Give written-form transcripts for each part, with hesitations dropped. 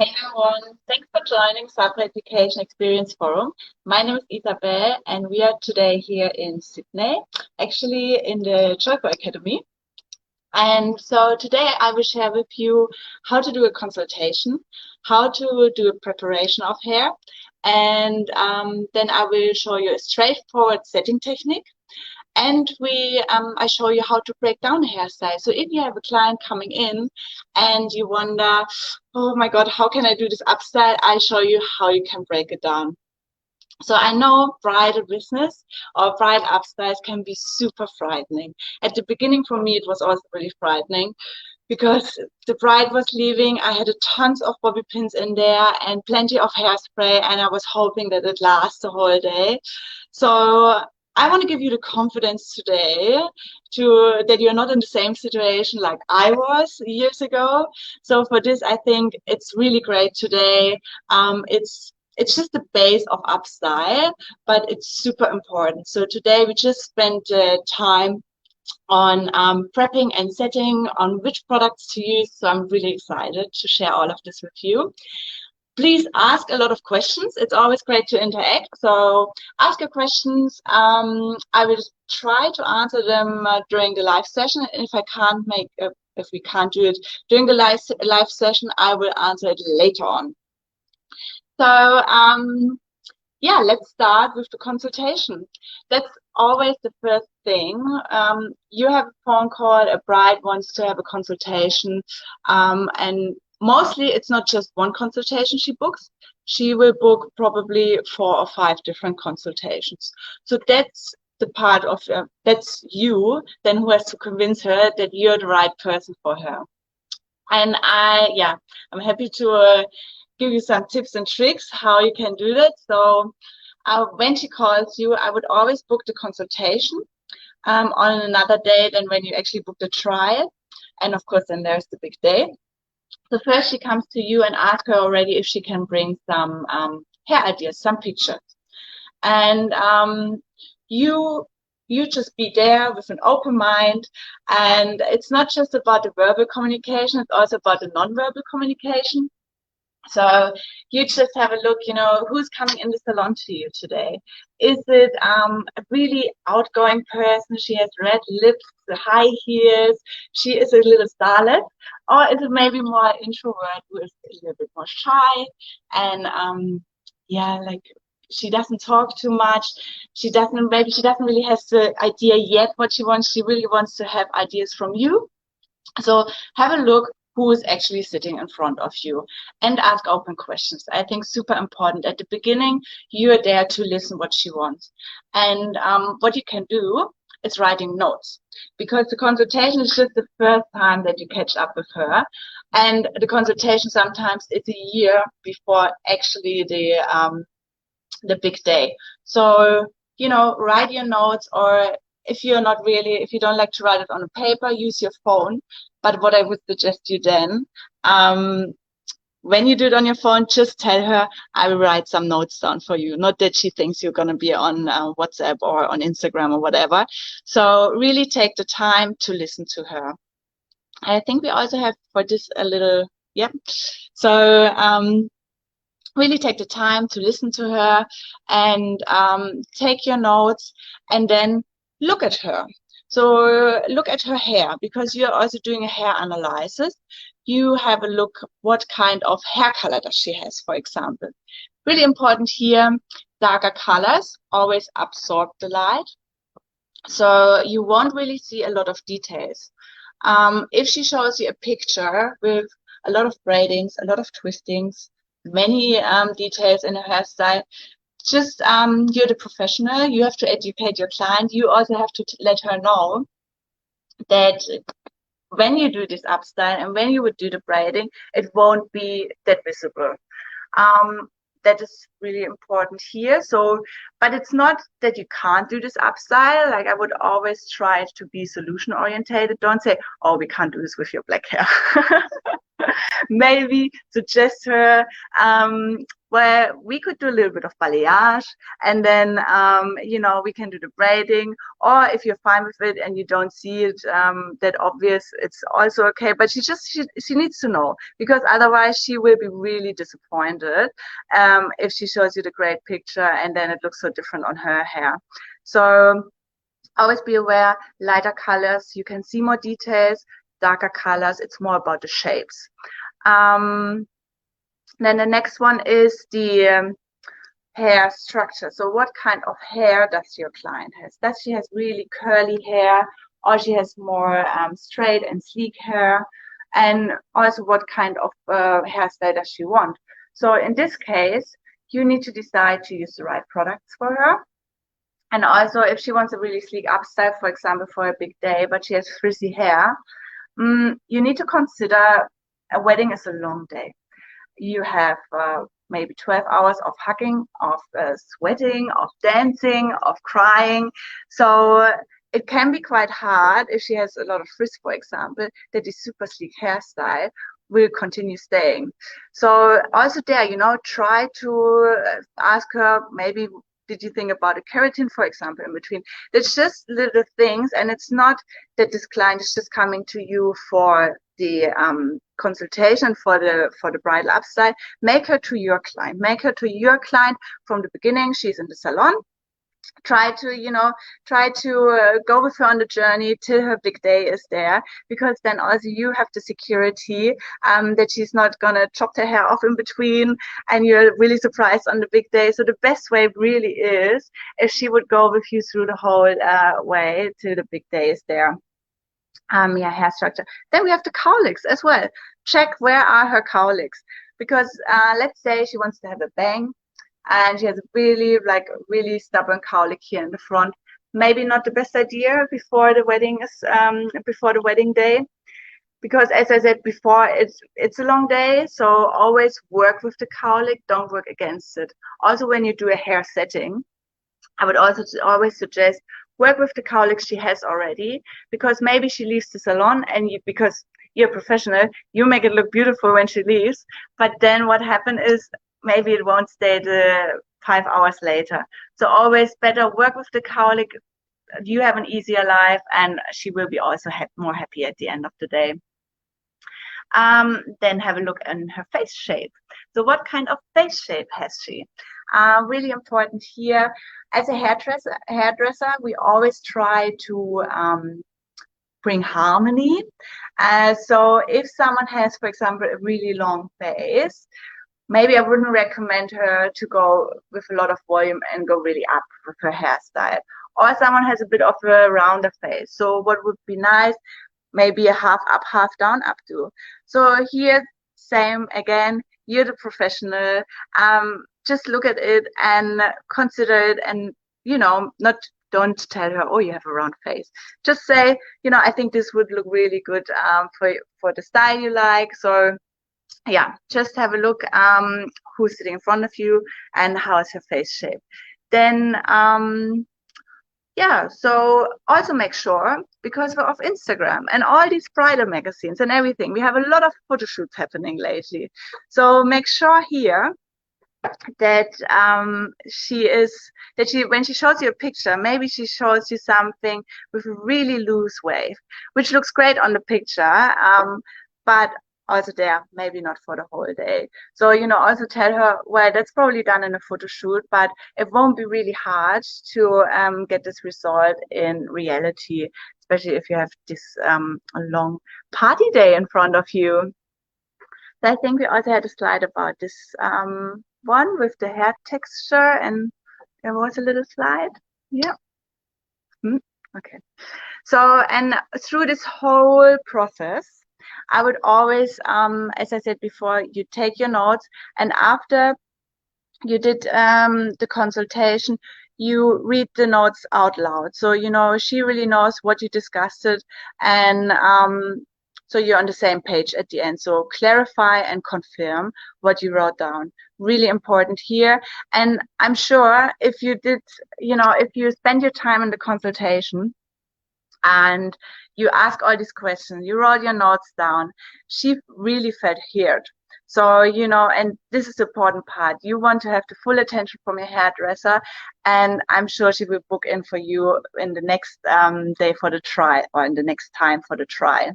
Hey everyone, thanks for joining Cyber Education Experience Forum. My name is Isabel and we are today here in Sydney, actually in the Joyful Academy. And so today I will share with you how to do a consultation, how to do a preparation of hair, and then I will show you a straightforward setting technique. And I show you how to break down a hairstyle. So if you have a client coming in and you wonder, oh my God, how can I do this upstyle? I show you how you can break it down. So I know bridal business or bridal upstyles can be super frightening. At the beginning for me, it was also really frightening because the bride was leaving. I had a tons of bobby pins in there and plenty of hairspray, and I was hoping that it lasts the whole day. So I want to give you the confidence today to that you're not in the same situation like I was years ago. So for this, I think it's really great today. It's just the base of upstyle, but it's super important. So today we just spent time on prepping and setting on which products to use. So I'm really excited to share all of this with you. Please ask a lot of questions. It's always great to interact. So ask your questions. I will try to answer them during the live session. And if we can't do it during the live session, I will answer it later on. So yeah, let's start with the consultation. That's always the first thing. You have a phone call, a bride wants to have a consultation, and mostly it's not just one consultation she books. She will book probably 4 or 5 different consultations. So that's the part of that's you then who has to convince her that you're the right person for her. And I'm happy to give you some tips and tricks how you can do that. So when she calls you, I would always book the consultation on another day than when you actually book the trial. And of course, then there's the big day. So first she comes to you and ask her already if she can bring some hair ideas, some pictures. And you you just be there with an open mind, and it's not just about the verbal communication, it's also about the non-verbal communication. So you just have a look, who's coming in the salon to you today. Is it a really outgoing person? She has red lips, high heels, she is a little starlet, or is it maybe more an introvert who is a little bit more shy and like she doesn't talk too much. Maybe she doesn't really have the idea yet what she wants. She really wants to have ideas from you. So have a look who is actually sitting in front of you and ask open questions. I think super important. At the beginning, you're there to listen what she wants. And what you can do is writing notes, because the consultation is just the first time that you catch up with her. And the consultation sometimes is a year before actually the big day. So, write your notes, or if you don't like to write it on a paper, use your phone. But what I would suggest you then, when you do it on your phone, just tell her, I will write some notes down for you. Not that she thinks you're going to be on WhatsApp or on Instagram or whatever. So really take the time to listen to her. I think we also have for this a little, yep. So really take the time to listen to her and take your notes and then look at her. So look at her hair, because you're also doing a hair analysis. You have a look what kind of hair color does she has, for example. Really important here, darker colors always absorb the light. So you won't really see a lot of details. If she shows you a picture with a lot of braidings, a lot of twistings, many details in her hairstyle, just you're the professional. You have to educate your client. You also have to let her know that when you do this upstyle and when you would do the braiding, it won't be that visible. That is really important here. So, but it's not that you can't do this upstyle. Like, I would always try to be solution orientated. Don't say, oh, we can't do this with your black hair. Maybe suggest her where we could do a little bit of balayage, and then we can do the braiding, or if you're fine with it and you don't see it that obvious, it's also okay. But she needs to know, because otherwise she will be really disappointed if she shows you the great picture and then it looks so different on her hair. So always be aware, lighter colors, you can see more details. Darker colors, it's more about the shapes. Then the next one is the hair structure. So what kind of hair does your client has? Does she has really curly hair, or she has more straight and sleek hair? And also what kind of hairstyle does she want? So in this case, you need to decide to use the right products for her. And also if she wants a really sleek up style, for example, for a big day, but she has frizzy hair, you need to consider a wedding is a long day. You have maybe 12 hours of hugging, of sweating, of dancing, of crying. So it can be quite hard if she has a lot of frizz, for example, that the super sleek hairstyle will continue staying. So also there, try to ask her, maybe did you think about a keratin, for example, in between? It's just little things, and it's not that this client is just coming to you for the consultation for the bridal upstyle. Make her to your client. Make her to your client from the beginning. She's in the salon. Try to go with her on the journey till her big day is there, because then also you have the security that she's not gonna chop her hair off in between and you're really surprised on the big day. So the best way really is if she would go with you through the whole way till the big day is there. Hair structure. Then we have the cowlicks as well. Check where are her cowlicks, because let's say she wants to have a bang and she has a really stubborn cowlick here in the front. Maybe not the best idea before the wedding day, because as I said before, it's a long day. So always work with the cowlick, don't work against it. Also, when you do a hair setting, I would also always suggest work with the cowlicks she has already, because maybe she leaves the salon and because you're a professional, you make it look beautiful when she leaves, but then what happened is maybe it won't stay the 5 hours later. So always better work with the cowlick. You have an easier life, and she will be also more happy at the end of the day. Then have a look in her face shape. So what kind of face shape has she? Really important here. As a hairdresser, we always try to bring harmony. So if someone has, for example, a really long face, maybe I wouldn't recommend her to go with a lot of volume and go really up with her hairstyle. Or someone has a bit of a rounder face. So what would be nice, maybe a half up, half down updo. So here, same again, you're the professional. Just look at it and consider it, and don't tell her, oh, you have a round face. Just say, I think this would look really good for the style you like. So yeah, just have a look who's sitting in front of you and how is her face shape. Then so also make sure, because of Instagram and all these bridal magazines and everything, we have a lot of photo shoots happening lately. So make sure here that when she shows you a picture, maybe she shows you something with a really loose wave, which looks great on the picture, but also there, maybe not for the whole day. So, also tell her, well, that's probably done in a photo shoot, but it won't be really hard to get this result in reality, especially if you have this long party day in front of you. So I think we also had a slide about this one with the hair texture, and there was a little slide. Yeah. Okay. So, and through this whole process, I would always, as I said before, you take your notes, and after you did the consultation, you read the notes out loud. So, she really knows what you discussed it, and so you're on the same page at the end. So clarify and confirm what you wrote down. Really important here. And I'm sure if you did, if you spend your time in the consultation and you ask all these questions, you wrote your notes down, she really felt heard. So, you know, and this is the important part. You want to have the full attention from your hairdresser, and I'm sure she will book in for you in the next day for the trial, or in the next time for the trial.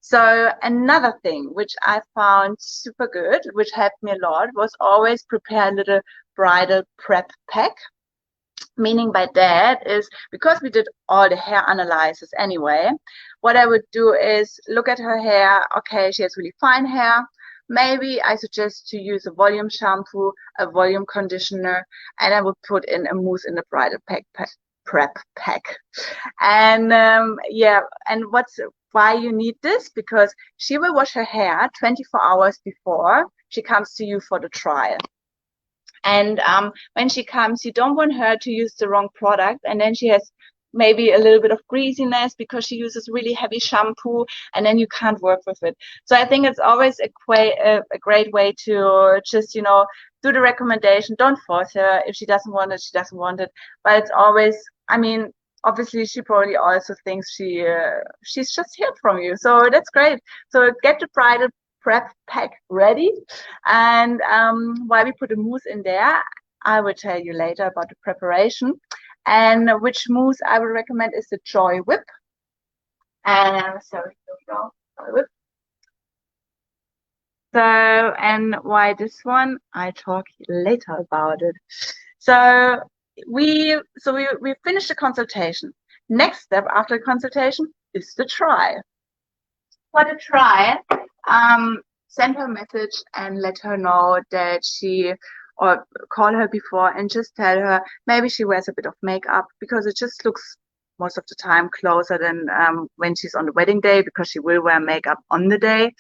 So another thing which I found super good, which helped me a lot, was always prepare a little bridal prep pack. Meaning by that is, because we did all the hair analysis anyway, what I would do is look at her hair. Okay, she has really fine hair. Maybe I suggest to use a volume shampoo, a volume conditioner, and I would put in a mousse in the bridal prep pack. And yeah, and why you need this? Because she will wash her hair 24 hours before she comes to you for the trial. And when she comes, you don't want her to use the wrong product, and then she has maybe a little bit of greasiness because she uses really heavy shampoo, and then you can't work with it. So I think it's always a great way to just, you know, do the recommendation. Don't force her. If she doesn't want it, she doesn't want it. But it's always, I mean, obviously she probably also thinks she's just heard from you, so that's great. So get the bridal prep pack ready, and why we put a mousse in there, I will tell you later about the preparation. And which mousse I would recommend is the Joy Whip. And so here we go, Joy Whip. So, and why this one, I talk later about it. So we finished the consultation. Next step after the consultation is the trial. For the trial, send her a message and let her know that or call her before and just tell her maybe she wears a bit of makeup, because it just looks most of the time closer than when she's on the wedding day, because she will wear makeup on the day.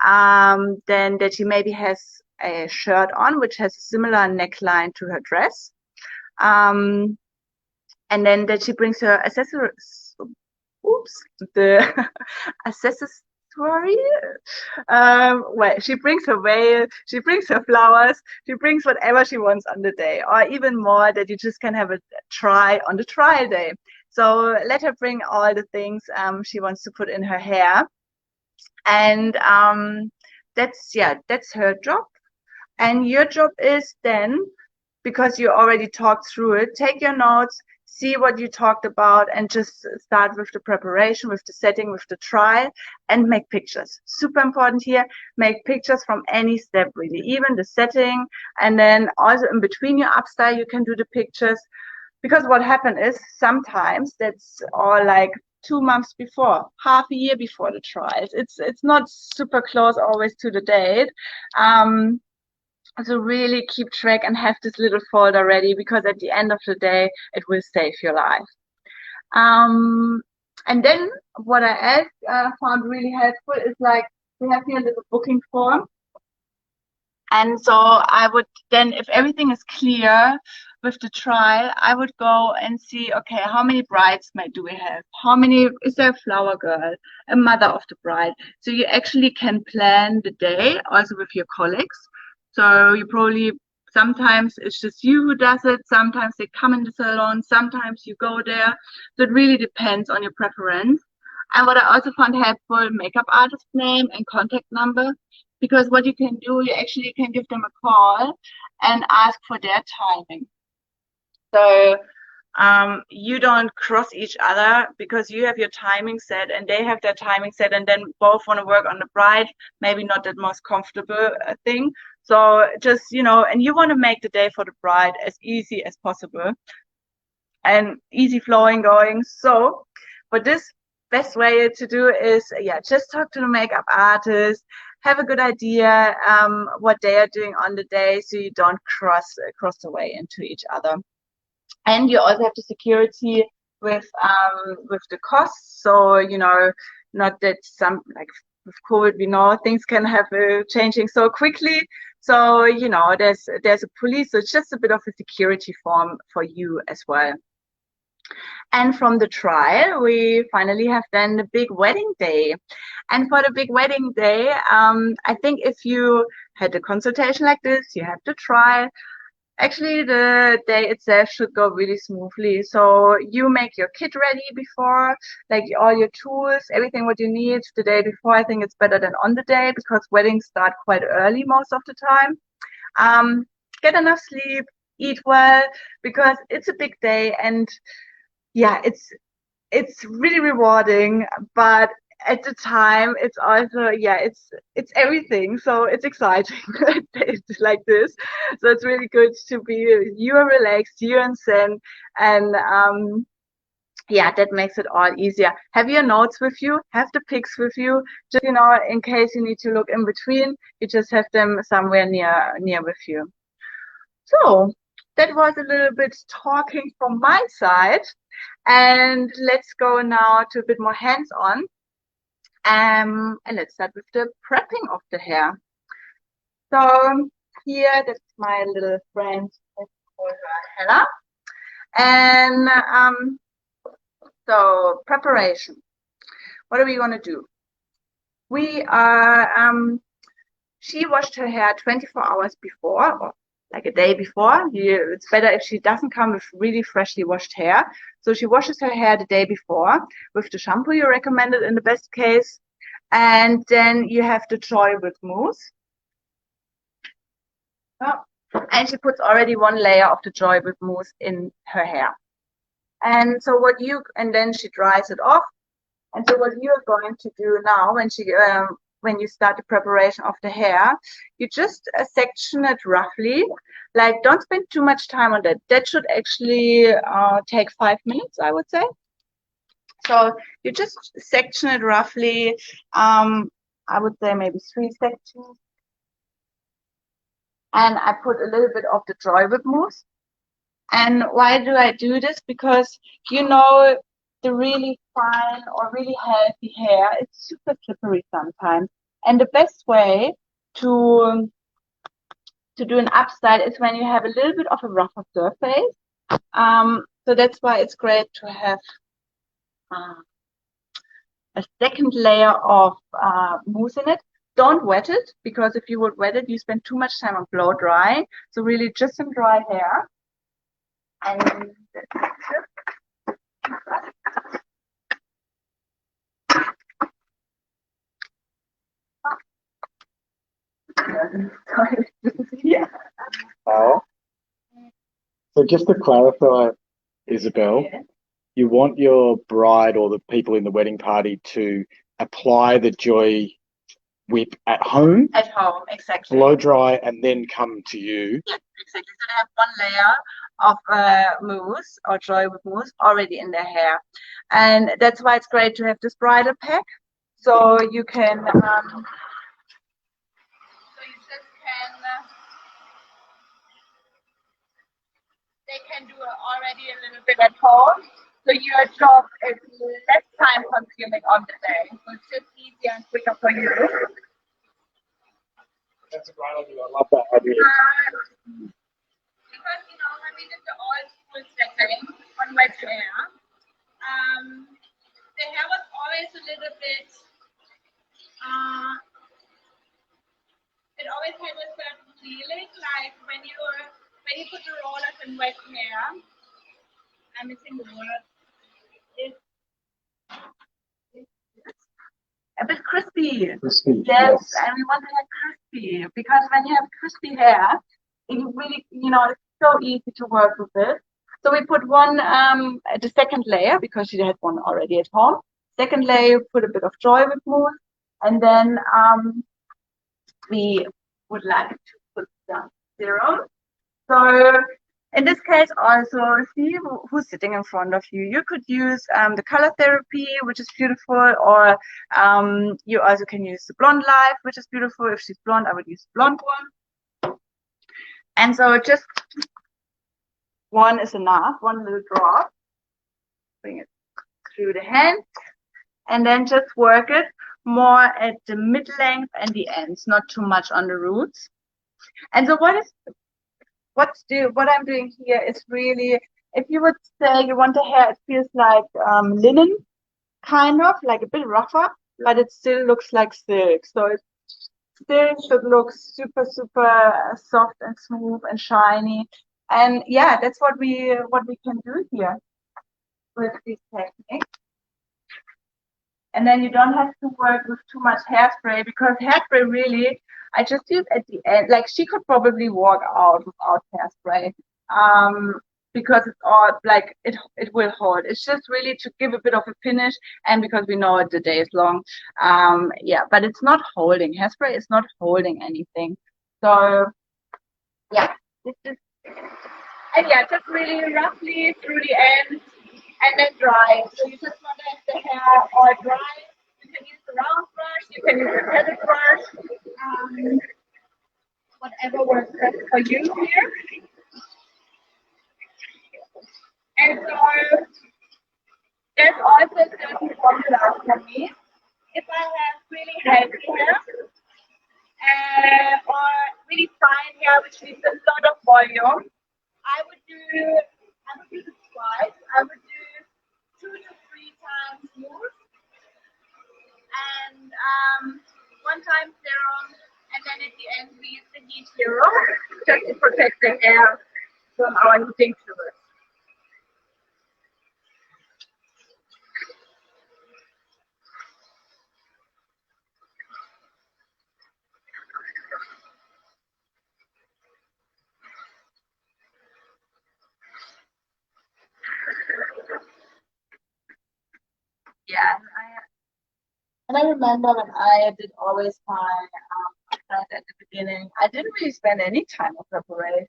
Then that she maybe has a shirt on which has a similar neckline to her dress. And then that she brings her accessories. Oops, the accessories. Well, she brings her veil, she brings her flowers, she brings whatever she wants on the day, or even more, that you just can have a try on the trial day. So let her bring all the things she wants to put in her hair, and that's her job. And your job is then, because you already talked through it, take your notes, see what you talked about, and just start with the preparation, with the setting, with the trial, and make pictures. Super important here, make pictures from any step, really, even the setting, and then also in between your upstyle, you can do the pictures. Because what happened is, sometimes that's all like 2 months before, half a year before the trials. It's not super close always to the date. So really keep track and have this little folder ready, because at the end of the day, it will save your life. And then what I found really helpful is, like, we have here a little booking form. And so I would then, if everything is clear with the trial, I would go and see, okay, how many bridesmaids do we have? How many, is there a flower girl, a mother of the bride? So you actually can plan the day also with your colleagues. So you probably, sometimes it's just you who does it, sometimes they come in the salon, sometimes you go there. So it really depends on your preference. And what I also found helpful, makeup artist name and contact number, because what you can do, you actually can give them a call and ask for their timing. So you don't cross each other, because you have your timing set and they have their timing set, and then both want to work on the bride, maybe not the most comfortable thing. So just, you know, and you want to make the day for the bride as easy as possible and easy flowing going. So for this, best way to do is, just talk to the makeup artist, have a good idea what they are doing on the day, so you don't cross the way into each other. And you also have the security with the costs. So, you know, not that like with COVID, we know things can have changing so quickly. So, you know, there's a police, so it's just a bit of a security form for you as well. And from the trial, we finally have then the big wedding day. And for the big wedding day, I think if you had a consultation like this, you have the trial, Actually, the day itself should go really smoothly. So you make your kit ready before, like all your tools, everything what you need the day before. I think it's better than on the day because weddings start quite early most of the time. Um, get enough sleep, eat well, because it's a big day and yeah, it's really rewarding, but at the time it's also yeah it's everything, so it's exciting. It's like this, so it's really good to be you're relaxed, you're in zen, and yeah, that makes it all easier. Have your notes with you, have the pics with you, just in case you need to look in between, you just have them somewhere near with you. So that was a little bit talking from my side. And let's go now to a bit more hands-on. And let's start with the prepping of the hair. So here, that's my little friend. Let's call her Hella. And so preparation. What are we going to do? We are, she washed her hair 24 hours before, or like a day before. It's better if she doesn't come with really freshly washed hair. So she washes her hair the day before with the shampoo you recommended in the best case. And then you have the Joy with Mousse. Oh. And she puts already one layer of the Joy with Mousse in her hair. And so and then she dries it off. And so what you're going to do now when you start the preparation of the hair, you just section it roughly. Like, don't spend too much time on that. That should actually take 5 minutes, I would say. So you just section it roughly. I would say maybe 3 sections. And I put a little bit of the Joy with Mousse. And why do I do this? Because the really fine or really healthy hair, it's super slippery sometimes. And the best way to do an upstyle is when you have a little bit of a rougher surface. So that's why it's great to have a second layer of mousse in it. Don't wet it, because if you would wet it, you spend too much time on blow drying. So really just some dry hair. And yeah. So just to clarify, Isabel, you want your bride or the people in the wedding party to apply the Joy Whip at home, Exactly. blow dry, and then come to you. Yeah, exactly. So they have one layer of mousse or Joy with Mousse already in their hair, and that's why it's great to have this bridal pack. So you can, they can do it already a little bit at home. So your job is less time consuming on the day. So it's just easier and quicker for you. That's a great idea. I love that idea. Because when we did the old school setting on wet hair, the hair was always a little bit. It always had a certain feeling, like when you put the rollers in wet hair. I'm missing the word. It's a bit crispy. Yes, and we want to have crispy, because when you have crispy hair, it really, it's so easy to work with it. So we put the second layer, because she had one already at home. Second layer, put a bit of Joy with Mousse, and then we would like to put some serum. So in this case, also see who's sitting in front of you. You could use the color therapy, which is beautiful, or you also can use the Blonde Life, which is beautiful. If she's blonde, I would use the blonde one. And so just one is enough, one little drop. Bring it through the hand, and then just work it more at the mid length and the ends, not too much on the roots. And so what I'm doing here is really, if you would say you want the hair, it feels like linen, kind of like a bit rougher, but it still looks like silk. So still should look super, super soft and smooth and shiny. And yeah, that's what we can do here with this technique. And then you don't have to work with too much hairspray, because hairspray really, I just use at the end. Like, she could probably walk out without hairspray. Because it's all like it will hold. It's just really to give a bit of a finish, and because we know the day is long. Yeah, but it's not holding. Hairspray is not holding anything. So yeah, this is, and yeah, just really roughly through the end, and then dry. So you just want to have the hair all dry. You can use the round brush, you can use the padded brush, whatever works best for you here. And so there's also certain formulas for me. If I have really heavy hair or really fine hair, which needs a lot of volume, I would do this twice. I would do 2 to 3 times mousse and 1 time serum, and then at the end we use the heat hero just to protect the hair from our heating fluid. Yeah, and I remember when I did always my at the beginning, I didn't really spend any time on preparation.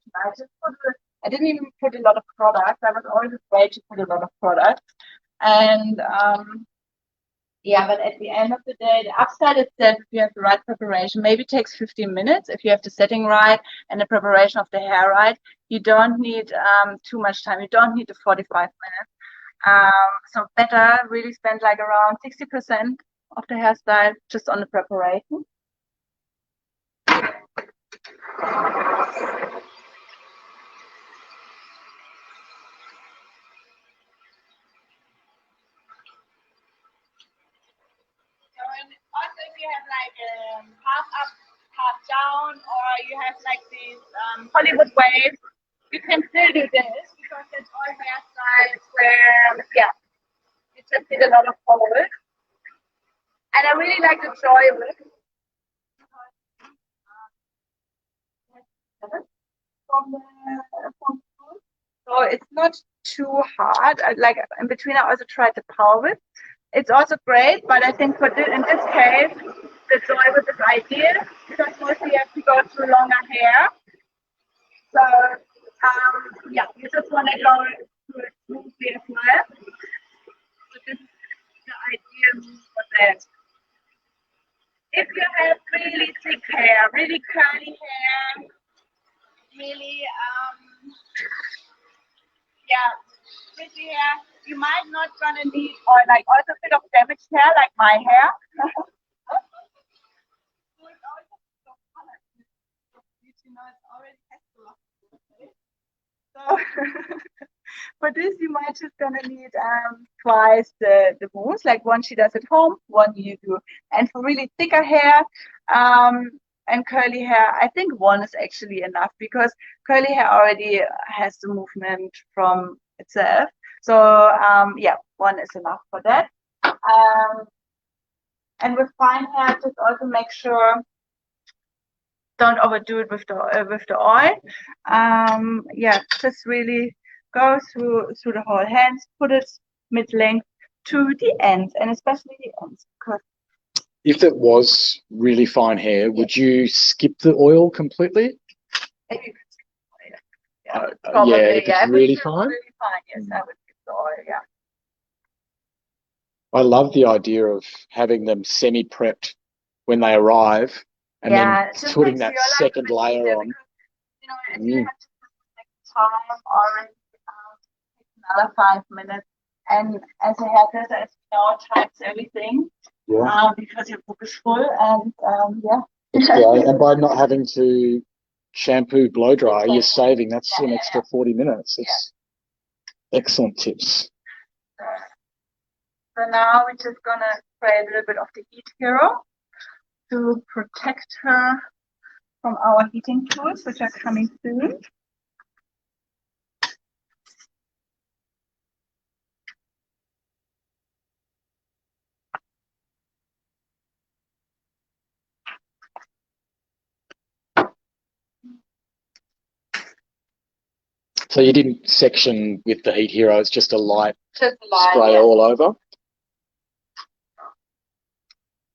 I didn't even put a lot of products. I was always afraid to put a lot of products. And yeah, but at the end of the day, the upside is that if you have the right preparation, maybe it takes 15 minutes. If you have the setting right and the preparation of the hair right, you don't need too much time. You don't need the 45 minutes. So better really spend like around 60% of the hairstyle just on the preparation. Also, if you have like half up, half down, or you have like these Hollywood waves, you can still do this, because it's all hairstyles where, yeah, you just did a lot of hold. And I really like the joy of it. So it's not too hard. Like in between, I also tried the power whip. It's also great, but I think in this case, the joy whip is ideal, because mostly you have to go through longer hair. So yeah, you just want to go through it smoothly as well. So this is the ideal move for that. If you have really thick hair, really curly hair, really yeah, pretty hair, you might not gonna need, or like also a bit of damaged hair like my hair. So for this, you might just gonna need twice the mousse, like one she does at home, one you do. And for really thicker hair and curly hair, I think one is actually enough, because curly hair already has the movement from itself. So yeah, one is enough for that. And with fine hair, just also make sure don't overdo it with the oil. Yeah, just really go through the whole hands, put it mid-length to the ends, and especially the ends. Because if it was really fine hair, would you skip the oil completely? maybe you could skip the oil. Yeah, Probably, yeah, if it's really fine. Really fine, yes, I would skip the oil. Yeah. I love the idea of having them semi-prepped when they arrive, and then putting that second layer on. Because, you know, if you have to put the second time already, another 5 minutes. And as a hairdresser, as you know, times everything. Yeah. Because your book is full, and yeah. It's great. And by not having to shampoo, blow dry, you're saving. That's an extra 40 minutes. It's excellent tips. So now we're just gonna spray a little bit of the Heat Hero to protect her from our heating tools, which are coming soon. So you didn't section with the Heat Hero, it's just a light spray yeah. all over.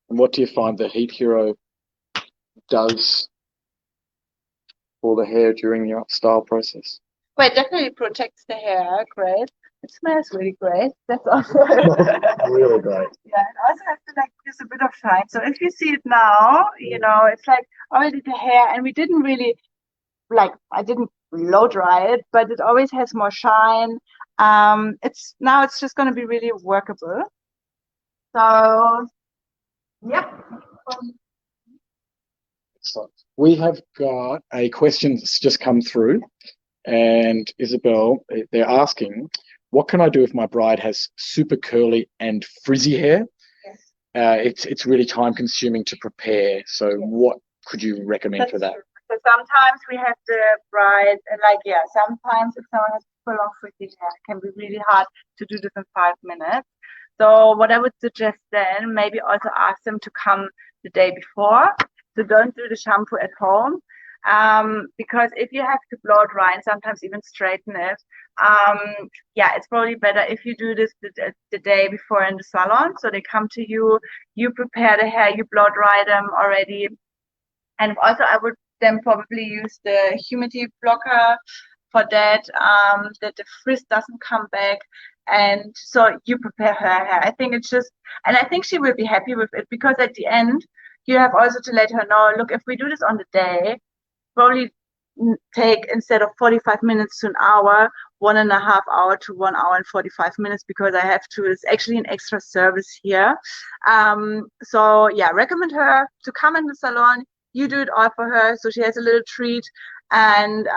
And what do you find the Heat Hero does for the hair during your style process? Well, it definitely protects the hair, great. It smells really great. That's also Really great. yeah, it also has to like use a bit of shine. So if you see it now, you know, it's like already the hair, and we didn't really like, I didn't blow dry it, but it always has more shine. It's just going to be really workable. So, yep. Excellent. We have got a question that's just come through, and Isabel, they're asking, what can I do if my bride has super curly and frizzy hair? Yes. It's really time consuming to prepare. So what could you recommend for that? True. So sometimes we have the bride, sometimes if someone has super long frizzy hair, it can be really hard to do this in 5 minutes. So what I would suggest then, maybe also ask them to come the day before. So don't do the shampoo at home. Because if you have to blow dry and sometimes even straighten it, it's probably better if you do this the day before in the salon. So they come to you, you prepare the hair, you blow dry them already. And also I would then probably use the humidity blocker for that, that the frizz doesn't come back. And so you prepare her hair. I think it's just, and I think she will be happy with it, because at the end, you have also to let her know, look, if we do this on the day, probably take, instead of 45 minutes to an hour, 1.5 hour to 1 hour and 45 minutes, because I have to, it's actually an extra service here. So yeah, recommend her to come in the salon. You do it all for her, so she has a little treat. And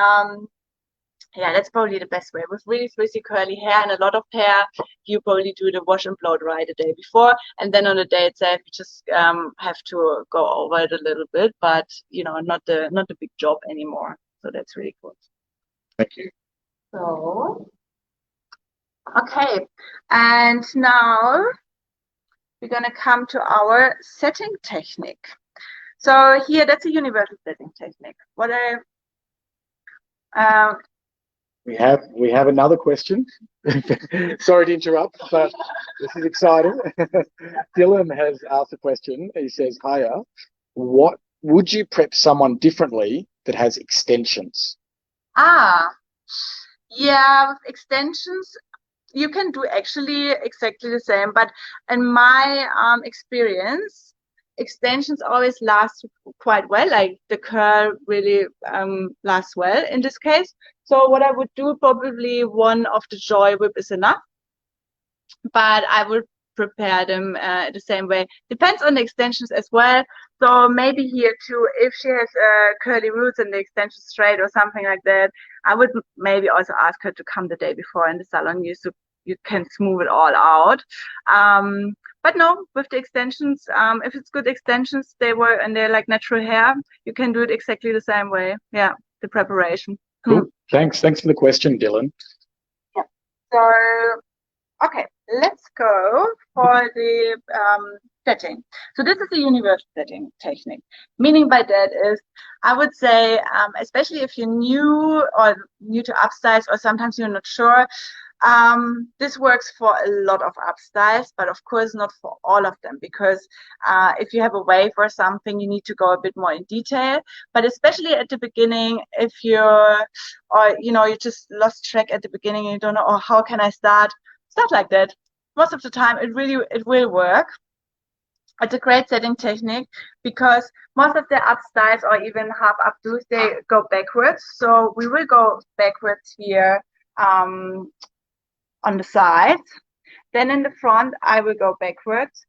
that's probably the best way. With really frizzy curly hair and a lot of hair, you probably do the wash and blow dry the day before, and then on the day itself you just have to go over it a little bit, but not the big job anymore. So that's really cool. Thank you. So okay, and now we're gonna come to our setting technique. So here, that's a universal setting technique. What we have another question. Sorry to interrupt, but this is exciting. Dylan has asked a question. He says, "Hiya, what would you prep someone differently that has extensions?" Yeah, with extensions, you can do actually exactly the same, but in my experience, extensions always last quite well. Like the curl really lasts well in this case. So what I would do, probably one of the Joy Whip is enough, but I would prepare them the same way. Depends on the extensions as well. So maybe here too, if she has curly roots and the extension straight or something like that, I would maybe also ask her to come the day before in the salon. You can smooth it all out. But no, with the extensions, if it's good extensions, and they're like natural hair, you can do it exactly the same way. Yeah, the preparation. Cool. Thanks for the question, Dylan. Yeah. So okay, let's go for the setting. So this is the universal setting technique. Meaning by that is, I would say, especially if you're new to upstyles, or sometimes you're not sure, this works for a lot of upstyles, but of course not for all of them, because if you have a wave or something, you need to go a bit more in detail. But especially at the beginning, if you just lost track at the beginning and you don't know, oh, how can I start? Stuff like that. Most of the time, it will work. It's a great setting technique, because most of the upstyles or even half updos, they go backwards. So we will go backwards here on the sides. Then in the front, I will go backwards.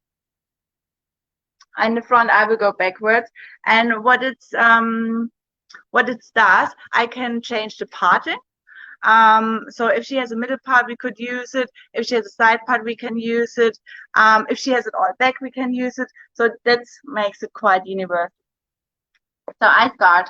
In the front, I will go backwards. And what it does, I can change the parting. So if she has a middle part, we could use it. If she has a side part, we can use it. If she has it all back, we can use it. So that makes it quite universal. So I start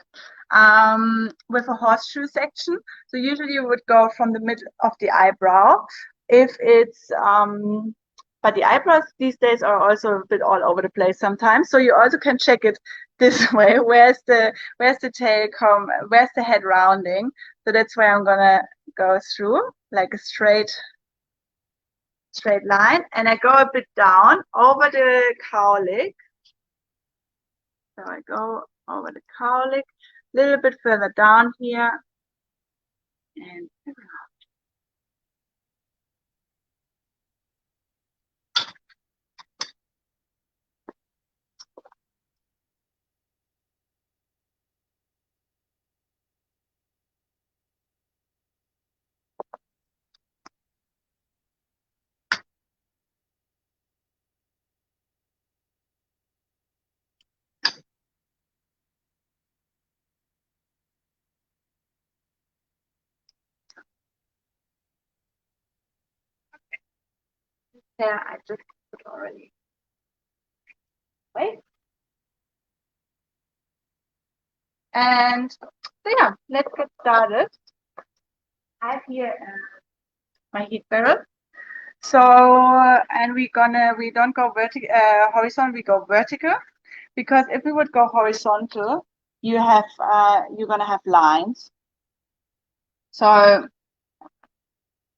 with a horseshoe section. So usually you would go from the middle of the eyebrow. If it's, but the eyebrows these days are also a bit all over the place sometimes. So you also can check it this way. Where's the tail come? Where's the head rounding? So that's where I'm gonna go through like a straight line, and I go a bit down over the cowlick. So I go over the cowlick, a little bit further down here, and there I just put already. Wait. And so yeah, let's get started. I have here my heat barrel. So, and we don't go horizontal, we go vertical, because if we would go horizontal, you're gonna have lines. So,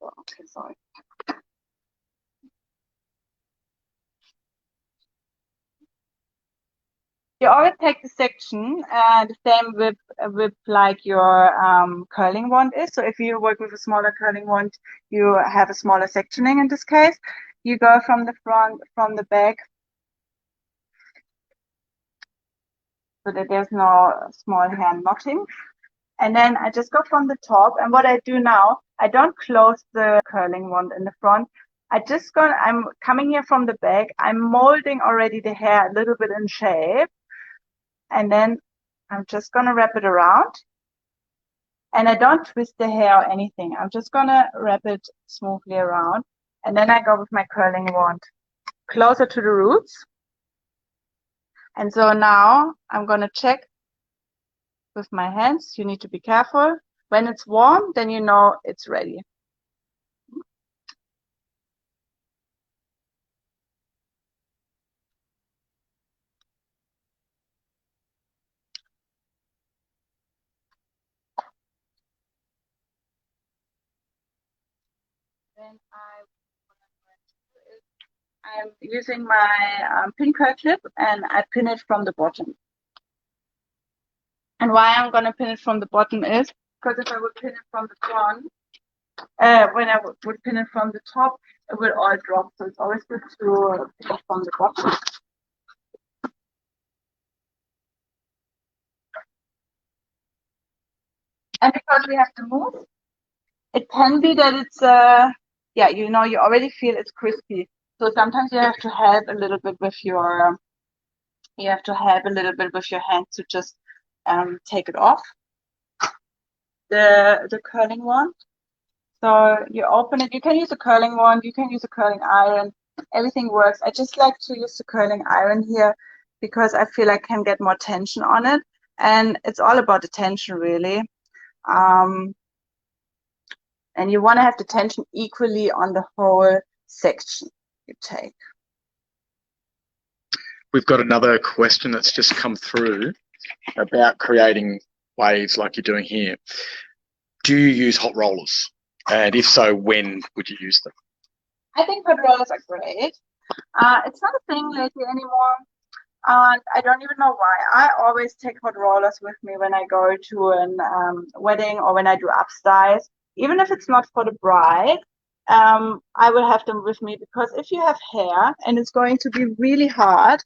okay, sorry. You always take the section, the same with like your curling wand is. So if you work with a smaller curling wand, you have a smaller sectioning in this case. You go from the front, from the back, so that there's no small hand knotting. And then I just go from the top. And what I do now, I don't close the curling wand in the front. I'm coming here from the back. I'm molding already the hair a little bit in shape. And then I'm just gonna wrap it around. And I don't twist the hair or anything. I'm just gonna wrap it smoothly around. And then I go with my curling wand closer to the roots. And so now I'm gonna check with my hands. You need to be careful. When it's warm, then you know it's ready. Then I'm using my pin curl clip, and I pin it from the bottom. And why I'm gonna pin it from the bottom is because if I would pin it from the front, when I would pin it from the top, it will all drop. So it's always good to pin it from the bottom. And because we have to move, it can be that it's yeah, you already feel it's crispy. So sometimes you have to help a little bit with your hands to just take it off the curling wand. So you open it. You can use a curling wand. You can use a curling iron. Everything works. I just like to use the curling iron here because I feel I can get more tension on it, and it's all about the tension really. And you want to have the tension equally on the whole section you take. We've got another question that's just come through about creating waves like you're doing here. Do you use hot rollers? And if so, when would you use them? I think hot rollers are great. It's not a thing lately anymore. And I don't even know why. I always take hot rollers with me when I go to a wedding or when I do upstyles. Even if it's not for the bride, I will have them with me, because if you have hair and it's going to be really hard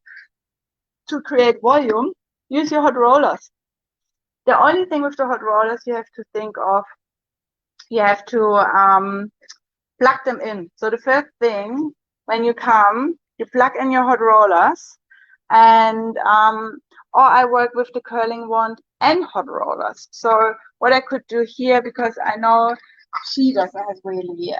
to create volume, use your hot rollers. The only thing with the hot rollers you have to think of, you have to plug them in. So the first thing, when you come, you plug in your hot rollers, and or I work with the curling wand and hot rollers. So what I could do here, because I know she doesn't have really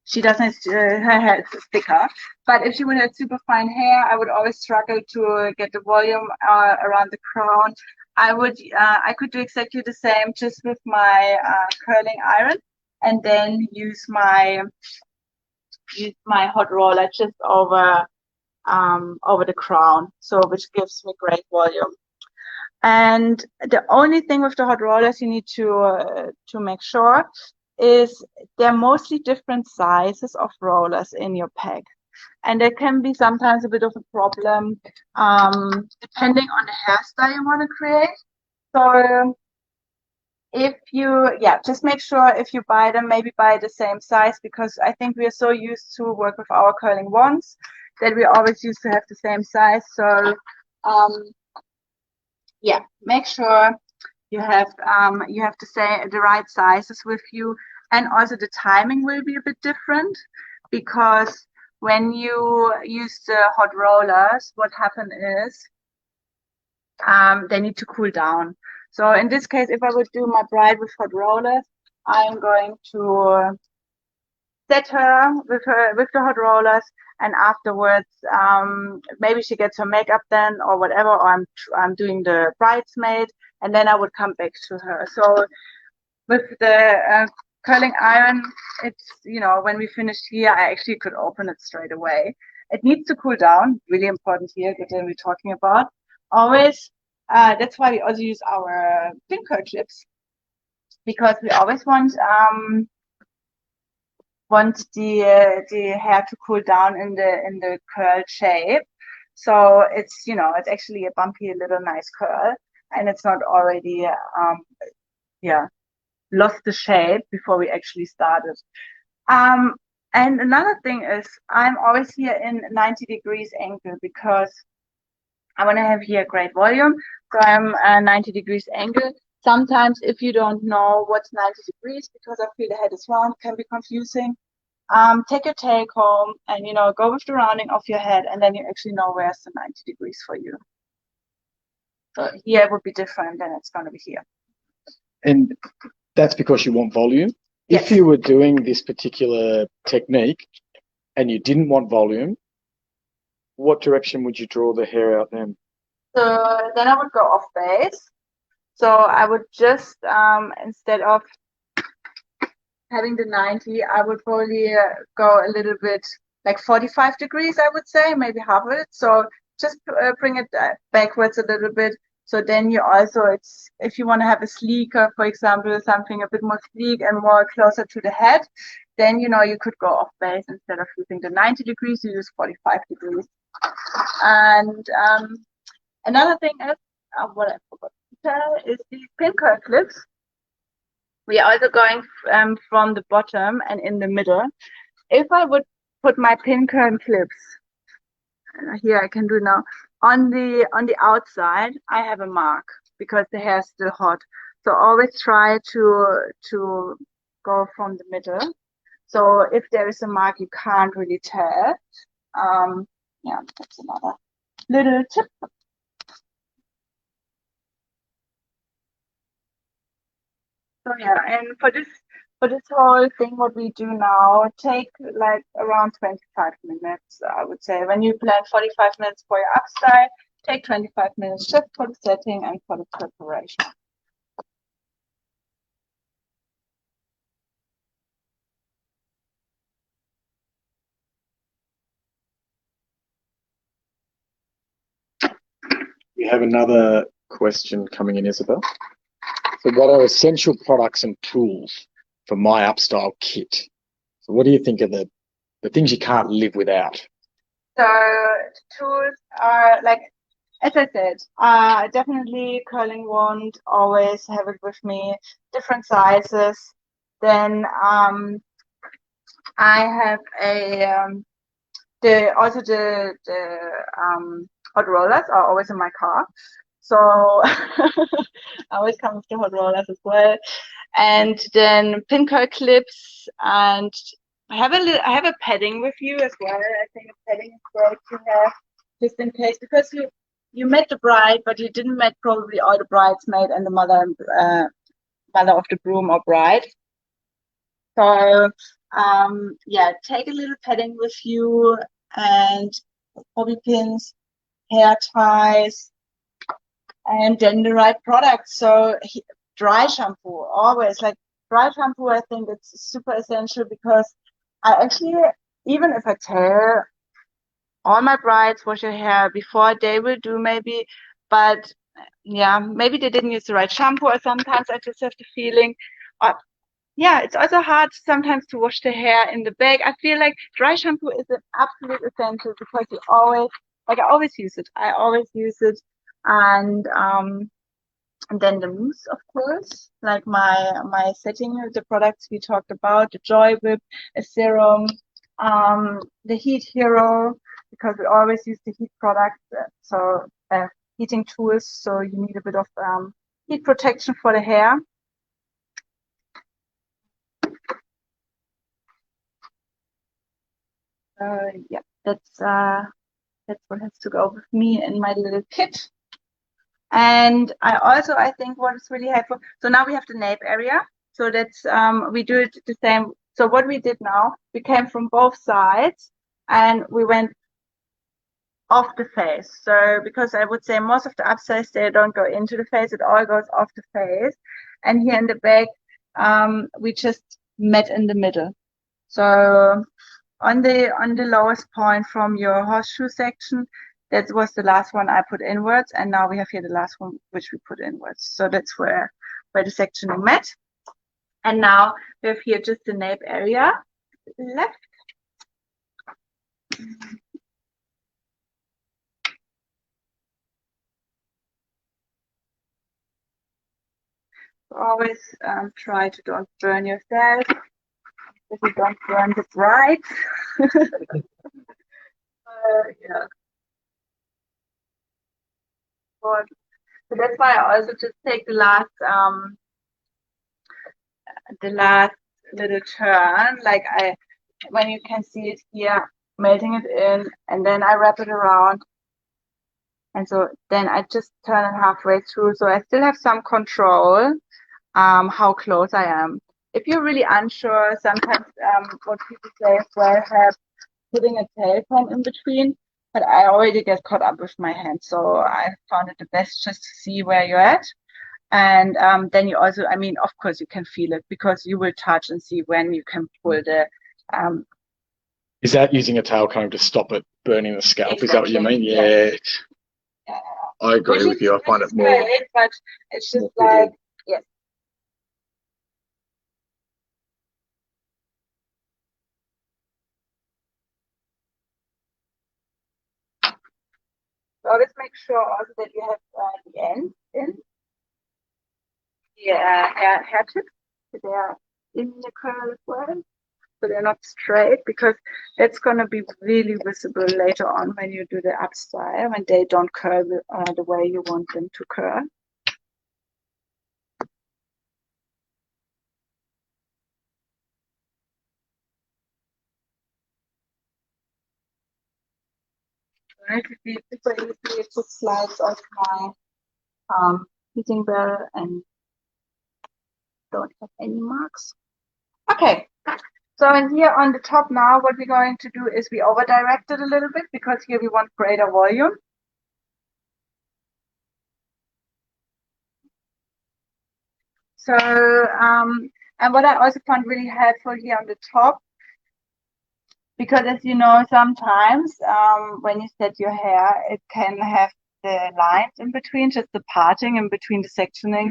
she doesn't her hair is thicker. But if she would have super fine hair, I would always struggle to get the volume around the crown. I could do exactly the same just with my curling iron, and then use my hot roller just over the crown, so which gives me great volume. And the only thing with the hot rollers you need to make sure is there are mostly different sizes of rollers in your pack. And there can be sometimes a bit of a problem depending on the hairstyle you want to create. So if you, just make sure if you buy them, maybe buy the same size, because I think we are so used to work with our curling wands that we always used to have the same size. So make sure you have the right sizes with you, and also the timing will be a bit different, because when you use the hot rollers, what happens is they need to cool down. So in this case, if I would do my bride with hot rollers, I'm going to set her with the hot rollers, and afterwards maybe she gets her makeup then or whatever, or I'm doing the bridesmaid, and then I would come back to her. So with the curling iron, it's, when we finished here, I actually could open it straight away. It needs to cool down, really important here that we're talking about. Always, that's why we also use our pin curl clips, because we always want the hair to cool down in the curl shape. So it's actually a bumpy little nice curl, and it's not already lost the shape before we actually started. And another thing is I'm always here in 90 degrees angle, because I want to have here great volume. So I'm 90 degrees angle. Sometimes if you don't know what's 90 degrees, because I feel the head is round, can be confusing. Take your take home and, go with the rounding of your head, and then you actually know where's the 90 degrees for you. So here it would be different than it's going to be here. And that's because you want volume. Yes. If you were doing this particular technique and you didn't want volume, what direction would you draw the hair out then? So then I would go off base. So I would just, instead of having the 90, I would probably go a little bit like 45 degrees, I would say, maybe half of it. So just bring it backwards a little bit. So then you also, if you want to have a sleeker, for example, something a bit more sleek and more closer to the head, then, you could go off base. Instead of using the 90 degrees, you use 45 degrees. And another thing is, what I forgot to tell is the pin curl clips. We are also going from the bottom and in the middle. If I would put my pin curl clips, here I can do now, on the outside, I have a mark because the hair is still hot. So always try to go from the middle. So if there is a mark, you can't really tell. That's another little tip. So and for this whole thing, what we do now, take like around 25 minutes, I would say. When you plan 45 minutes for your upstyle, take 25 minutes just for the setting and for the preparation. We have another question coming in, Isabel. So what are essential products and tools for my upstyle kit? So what do you think are the things you can't live without? So tools are like, as I said, definitely curling wand, always have it with me, different sizes. Then I have the hot rollers are always in my car. So I always come with the hot rollers as well. And then pin curl clips, and I have a padding with you as well. I think a padding is great to have just in case, because you met the bride, but you didn't met probably all the bridesmaid and the mother of the groom or bride. So yeah, take a little padding with you and bobby pins, hair ties, and then the right product. So dry shampoo, always like dry shampoo. I think it's super essential because I actually, even if I tell all my brides wash your hair before, they will do maybe, but yeah, maybe they didn't use the right shampoo, or sometimes I just have the feeling, yeah, it's also hard sometimes to wash the hair in the back. I feel like dry shampoo is an absolute essential because you always, like I always use it. I always use it. And then the mousse, of course, like my setting, the products we talked about, the Joy Whip, a serum, the Heat Hero, because we always use the heat product, so heating tools, so you need a bit of heat protection for the hair. Yeah, that's what has to go with me in my little kit. And I think what is really helpful. So now we have the nape area. So that's we do it the same. So what we did now, we came from both sides and we went off the face. So because I would say most of the upsides, they don't go into the face, it all goes off the face. And here in the back, we just met in the middle. So on the lowest point from your horseshoe section, that was the last one I put inwards, and now we have here the last one which we put inwards. So that's where the sectioning met. And now we have here just the nape area left. Always try to don't burn yourself. If you don't burn the bride. Yeah. So that's why I also just take the last little turn, like when you can see it here, melting it in, and then I wrap it around. And so then I just turn it halfway through. So I still have some control how close I am. If you're really unsure, sometimes what people say as well, have putting a tail comb in between, but I already get caught up with my hand. So I found it the best just to see where you're at. And then you also, I mean, of course, you can feel it because you will touch and see when you can pull the. Is that using a tail comb to stop it burning the scalp? Exactly. Is that what you mean? Yeah. I agree with you. I find it more. Great, but it's just like, yes. So always make sure also that you have the ends in the hair tips. So they are in the curl as well. So they're not straight, because that's going to be really visible later on when you do the up style, when they don't curl the way you want them to curl. Relatively super easy. It just slides off my heating bell and don't have any marks. Okay. So in here on the top now, what we're going to do is we over direct it a little bit, because here we want greater volume. So, and what I also found really helpful here on the top, because as you know, sometimes when you set your hair, it can have the lines in between, just the parting in between the sectioning.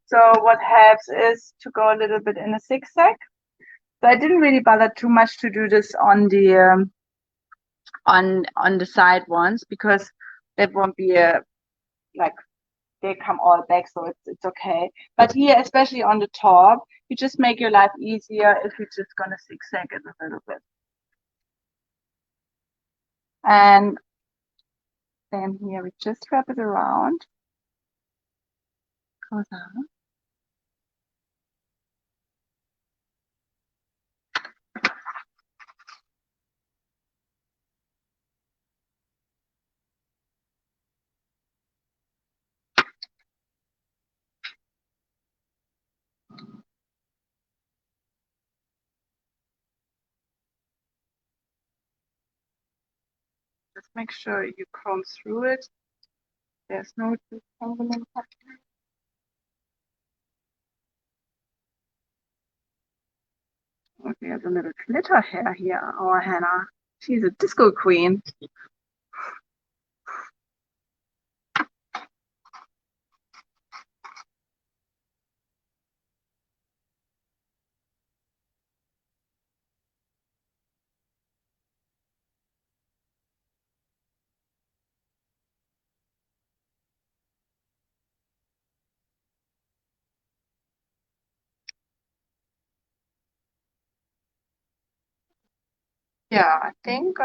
So what helps is to go a little bit in a zigzag. So I didn't really bother too much to do this on the side ones, because that won't be like they come all back, so it's okay. But here, especially on the top, you just make your life easier if you're just gonna zigzag it a little bit. And then here we just wrap it around. Goes out. Just make sure you comb through it. There's no disentanglement happening. Oh, we have a little glitter hair here, our Hannah. She's a disco queen. Yeah, I think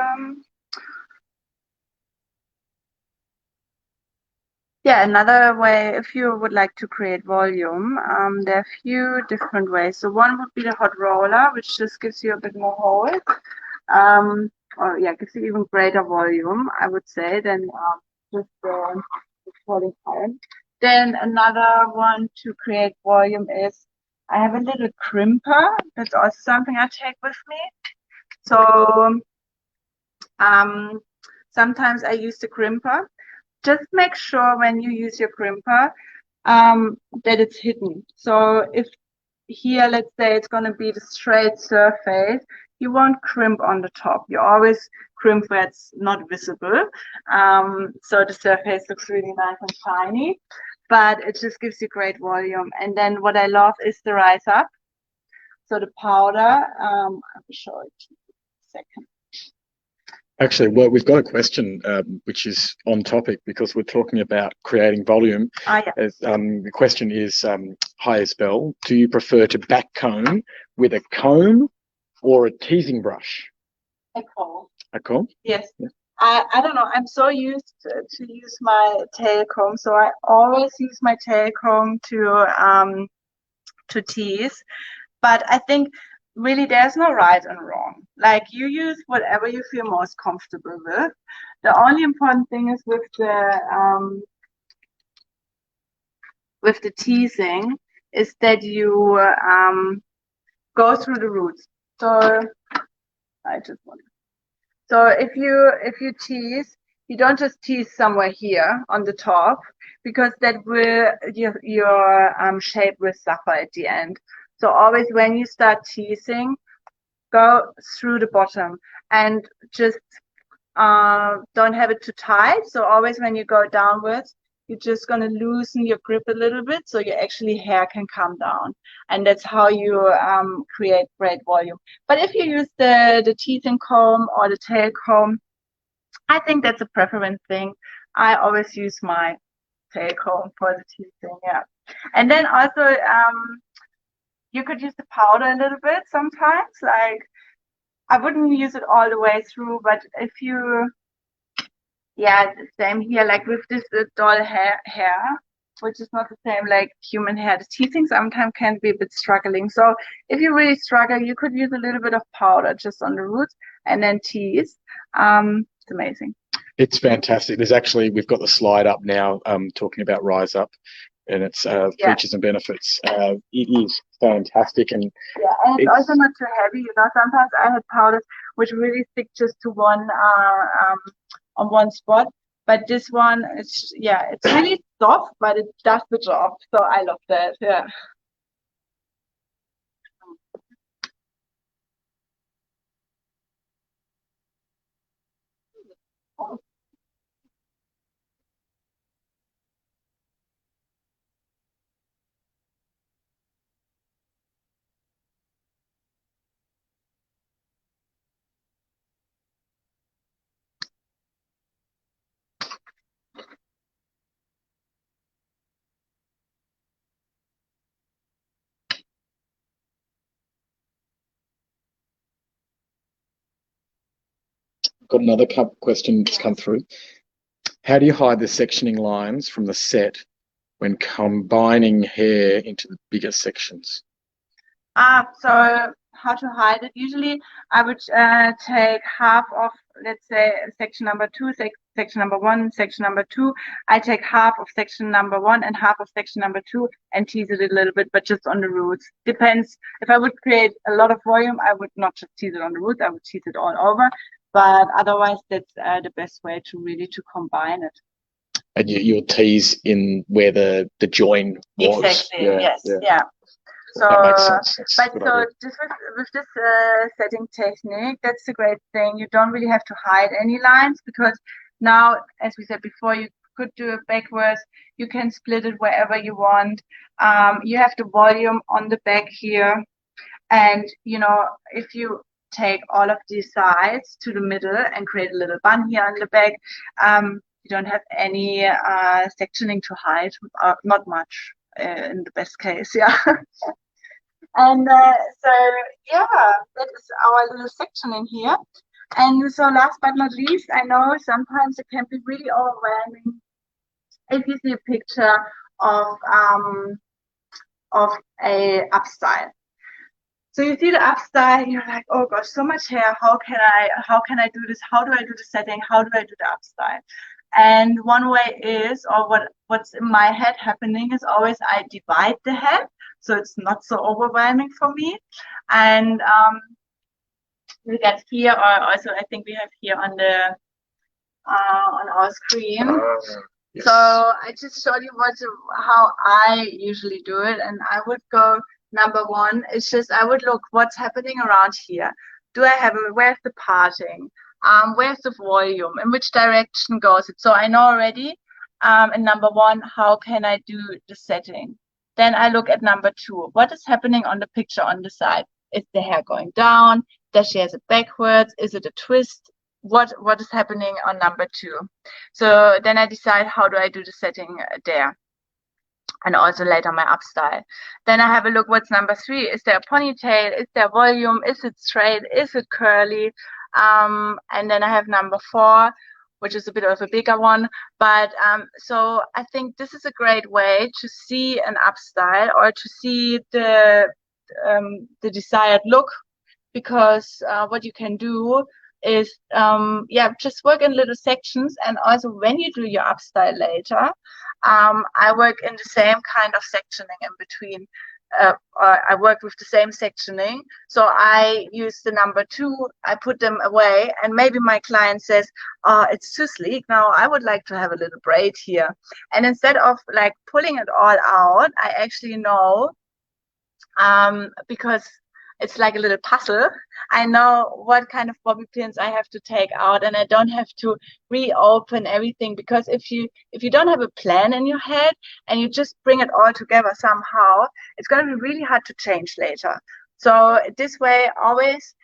yeah, another way, if you would like to create volume, there are a few different ways. So one would be the hot roller, which just gives you a bit more hold, or yeah, gives you even greater volume, I would say, than just the falling iron. Then another one to create volume is I have a little crimper. That's also something I take with me. So sometimes I use the crimper. Just make sure when you use your crimper that it's hidden. So if here, let's say it's going to be the straight surface, you won't crimp on the top. You always crimp where it's not visible. So the surface looks really nice and shiny, but it just gives you great volume. And then what I love is the rise up. So the powder, I will show it to you in a second. Actually, well, we've got a question which is on topic because we're talking about creating volume. Yeah. The question is, hi Isabel, do you prefer to back comb with a comb or a teasing brush? A comb. A comb? Yes. Yeah. I don't know. I'm so used to use my tail comb, so I always use my tail comb to tease. But I think really there's no right and wrong. Like you use whatever you feel most comfortable with. The only important thing is with the teasing is that you go through the roots. So I just want to. So if you tease, you don't just tease somewhere here on the top, because that will your shape will suffer at the end. So always when you start teasing, go through the bottom and just don't have it too tight. So always when you go downwards, you're just going to loosen your grip a little bit so your actually hair can come down. And that's how you create great volume. But if you use the teasing comb or the tail comb, I think that's a preference thing. I always use my tail comb for the teasing, yeah. And then also you could use the powder a little bit sometimes. Like I wouldn't use it all the way through, but if you yeah, same here, like with this doll hair, which is not the same like human hair. The teasing sometimes can be a bit struggling. So if you really struggle, you could use a little bit of powder just on the roots and then tease. It's amazing. It's fantastic. We've got the slide up now talking about Rise Up and its features and benefits. It is fantastic. And it's also not too heavy. You know, sometimes I had powders which really stick just to one on one spot, but this one it's really soft, but it does the job, so I love that. Yeah. Got another question that's come through. How do you hide the sectioning lines from the set when combining hair into the bigger sections? So how to hide it? Usually I would take half of, let's say, section number 2, section number 1, section number 2. I take half of section number 1 and half of section number 2 and tease it a little bit, but just on the roots. Depends. If I would create a lot of volume, I would not just tease it on the roots, I would tease it all over. But otherwise, that's the best way to combine it. And you'll tease in where the join was. Exactly. Yes. Yeah. So that makes sense. But so just with this setting technique, that's the great thing. You don't really have to hide any lines, because now, as we said before, you could do it backwards. You can split it wherever you want. You have the volume on the back here, and if you take all of these sides to the middle and create a little bun here on the back, you don't have any sectioning to hide, not much in the best case, yeah. And so, yeah, that is our little sectioning here. And so last but not least, I know sometimes it can be really overwhelming if you see a picture of a up style. So you see the up style, you're like, oh gosh, so much hair. How can I do this? How do I do the setting? How do I do the up style? And one way is, or what's in my head happening is always I divide the head, so it's not so overwhelming for me. And we get here, or also I think we have here on the on our screen. Yes. So I just showed you how I usually do it, and I would go. Number one, it's just I would look what's happening around here. Do I have where's the parting? Where's the volume? In which direction goes it? So I know already. In number one, how can I do the setting? Then I look at number two. What is happening on the picture on the side? Is the hair going down? Does she have it backwards? Is it a twist? What is happening on number two? So then I decide how do I do the setting there. And also later my up style. Then I have a look what's number three. Is there a ponytail? Is there volume? Is it straight? Is it curly? And then I have number four, which is a bit of a bigger one. But so I think this is a great way to see an up style or to see the desired look, because what you can do is just work in little sections. And also when you do your up style later, I work in the same kind of sectioning in between. I work with the same sectioning. So I use the number two, I put them away, and maybe my client says, oh, it's too sleek. Now I would like to have a little braid here. And instead of like pulling it all out, I actually know, because it's like a little puzzle. I know what kind of bobby pins I have to take out, and I don't have to reopen everything, because if you don't have a plan in your head and you just bring it all together somehow, it's going to be really hard to change later. So this way, always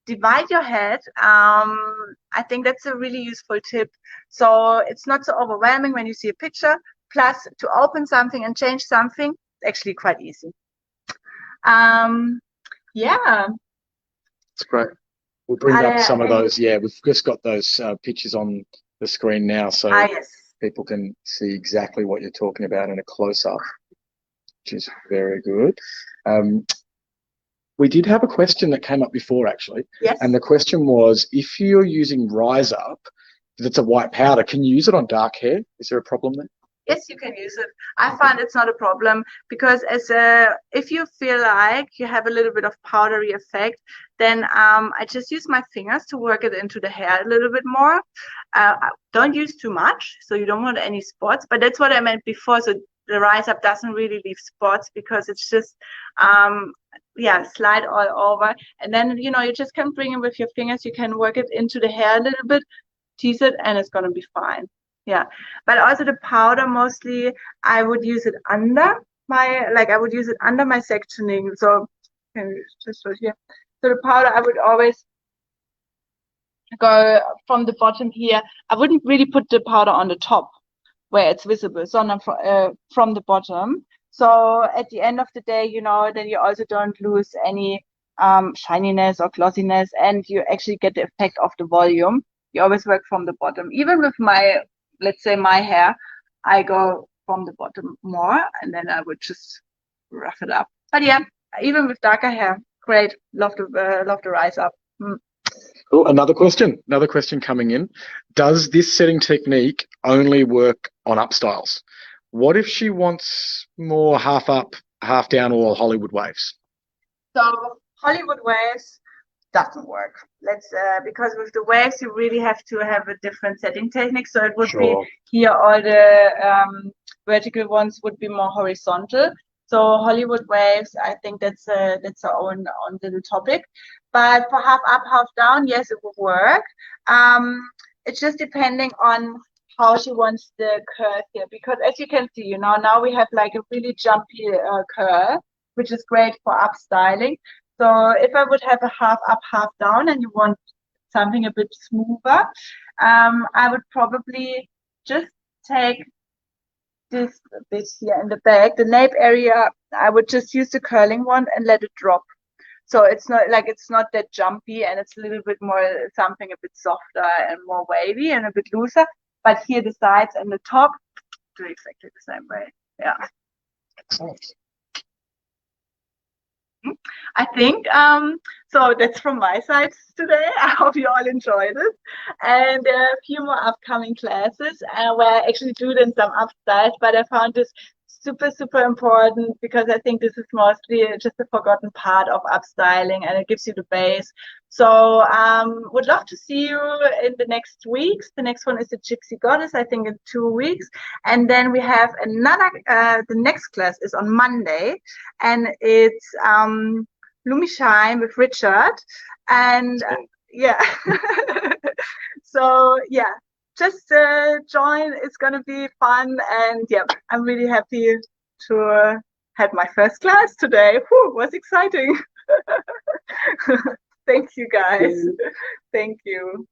divide your head. I think that's a really useful tip. So it's not so overwhelming when you see a picture. Plus, to open something and change something, it's actually quite easy. Yeah. It's great. We'll bring up some of those. Yeah, we've just got those pictures on the screen now, so yes, people can see exactly what you're talking about in a close-up, which is very good. We did have a question that came up before, actually. Yes. And the question was, if you're using Rise Up, that's a white powder, can you use it on dark hair? Is there a problem there? Yes, you can use it. I find it's not a problem, because if you feel like you have a little bit of powdery effect, then I just use my fingers to work it into the hair a little bit more. Don't use too much, so you don't want any spots. But that's what I meant before. So the Rise Up doesn't really leave spots, because it's just slide all over, and then you just can bring it with your fingers. You can work it into the hair a little bit, tease it, and it's gonna be fine. Yeah, but also the powder, mostly I would use it under my sectioning. So can you just show here? So the powder, I would always go from the bottom here. I wouldn't really put the powder on the top where it's visible, so not from the bottom. So at the end of the day, then you also don't lose any shininess or glossiness, and you actually get the effect of the volume. You always work from the bottom. Even with let's say my hair, I go from the bottom more, and then I would just rough it up. But yeah, even with darker hair, great. Love the Rise Up. Cool. Another question coming in. Does this setting technique only work on up styles? What if she wants more half up, half down, or Hollywood waves? So Hollywood waves doesn't work. Let's because with the waves you really have to have a different setting technique. So it would be Sure. here all the vertical ones would be more horizontal. So Hollywood waves, I think that's our own little topic. But for half up, half down, yes, it would work. It's just depending on how she wants the curve here, because as you can see, you know, now we have like a really jumpy curve, which is great for up styling. So if I would have a half up, half down, and you want something a bit smoother, I would probably just take this bit here in the back, the nape area. I would just use the curling one and let it drop. So it's not that jumpy, and it's a little bit more something a bit softer and more wavy and a bit looser. But here the sides and the top do exactly the same way. Yeah. I think so that's from my side today. I hope you all enjoyed it. And there are a few more upcoming classes where I actually do then some up styles, but I found this super important because I think this is mostly just a forgotten part of up styling, and it gives you the base. So would love to see you in the next weeks. The next one is the Gypsy Goddess, I think in 2 weeks. And then we have another, the next class is on Monday, and it's Lumi Shine with Richard. And yeah, so yeah, just join. It's gonna be fun, and yeah, I'm really happy to have my first class today. Whew, was exciting. Thank you guys. Thank you.